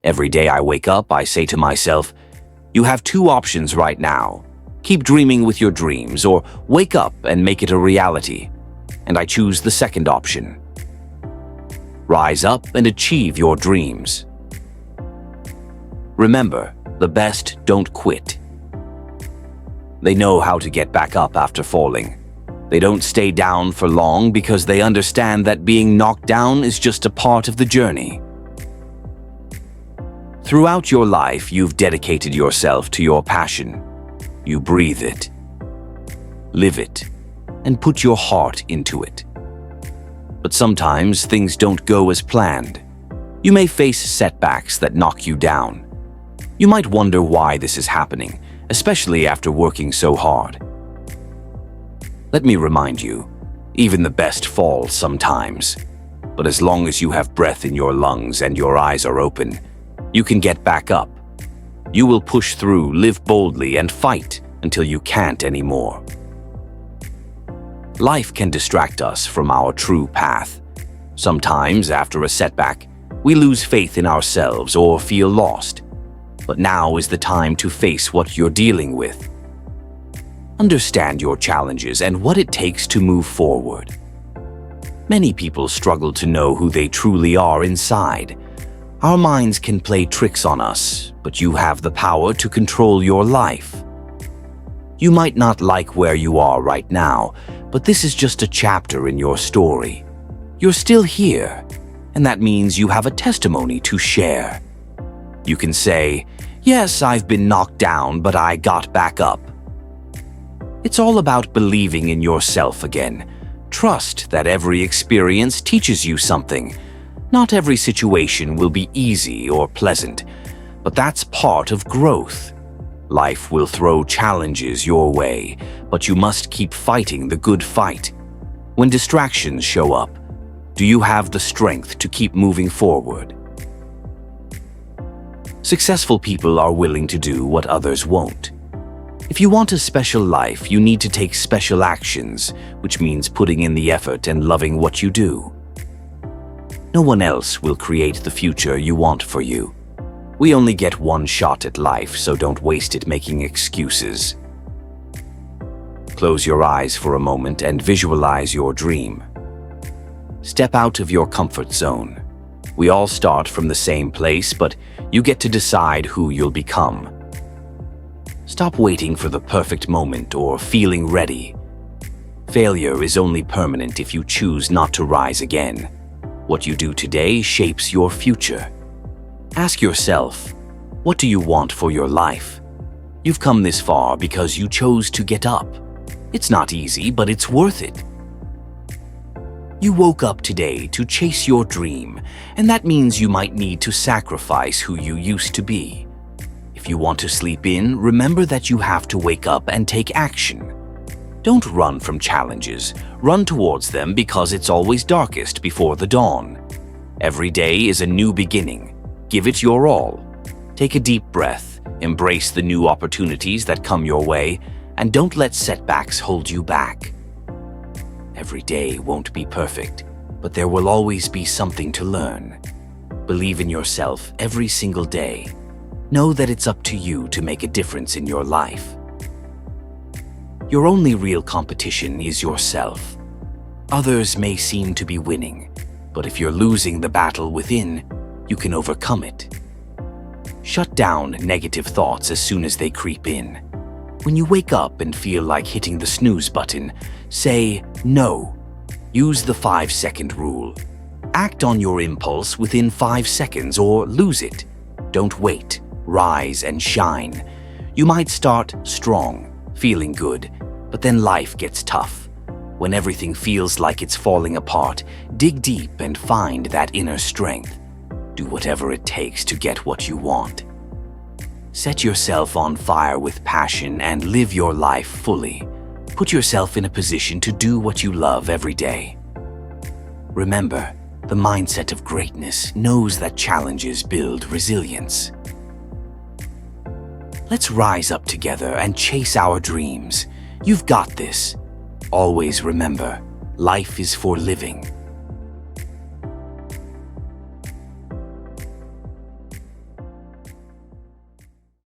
Every day I wake up, I say to myself, you have two options right now. Keep dreaming with your dreams, or wake up and make it a reality. And I choose the second option. Rise up and achieve your dreams. Remember, the best don't quit. They know how to get back up after falling. They don't stay down for long because they understand that being knocked down is just a part of the journey. Throughout your life, you've dedicated yourself to your passion. You breathe it, live it, and put your heart into it. But sometimes things don't go as planned. You may face setbacks that knock you down. You might wonder why this is happening, especially after working so hard. Let me remind you, even the best fall sometimes. But as long as you have breath in your lungs and your eyes are open, you can get back up. You will push through, live boldly, and fight until you can't anymore. Life can distract us from our true path. Sometimes, after a setback, we lose faith in ourselves or feel lost. But now is the time to face what you're dealing with. Understand your challenges and what it takes to move forward. Many people struggle to know who they truly are inside. Our minds can play tricks on us, but you have the power to control your life. You might not like where you are right now, but this is just a chapter in your story. You're still here, and that means you have a testimony to share. You can say, yes, I've been knocked down, but I got back up. It's all about believing in yourself again. Trust that every experience teaches you something. Not every situation will be easy or pleasant, but that's part of growth. Life will throw challenges your way, but you must keep fighting the good fight. When distractions show up, do you have the strength to keep moving forward? Successful people are willing to do what others won't. If you want a special life, you need to take special actions, which means putting in the effort and loving what you do. No one else will create the future you want for you. We only get one shot at life, so don't waste it making excuses. Close your eyes for a moment and visualize your dream. Step out of your comfort zone. We all start from the same place, but you get to decide who you'll become. Stop waiting for the perfect moment or feeling ready. Failure is only permanent if you choose not to rise again. What you do today shapes your future. Ask yourself, what do you want for your life? You've come this far because you chose to get up. It's not easy, but it's worth it. You woke up today to chase your dream, and that means you might need to sacrifice who you used to be. If you want to sleep in, remember that you have to wake up and take action. Don't run from challenges. Run towards them because it's always darkest before the dawn. Every day is a new beginning. Give it your all. Take a deep breath, embrace the new opportunities that come your way, and don't let setbacks hold you back. Every day won't be perfect, but there will always be something to learn. Believe in yourself every single day. Know that it's up to you to make a difference in your life. Your only real competition is yourself. Others may seem to be winning, but if you're losing the battle within, you can overcome it. Shut down negative thoughts as soon as they creep in. When you wake up and feel like hitting the snooze button, say no. Use the 5-second rule. Act on your impulse within 5 seconds or lose it. Don't wait. Rise and shine. You might start strong, feeling good, but then life gets tough. When everything feels like it's falling apart, dig deep and find that inner strength. Do whatever it takes to get what you want. Set yourself on fire with passion and live your life fully. Put yourself in a position to do what you love every day. Remember, the mindset of greatness knows that challenges build resilience. Let's rise up together and chase our dreams. You've got this. Always remember, life is for living.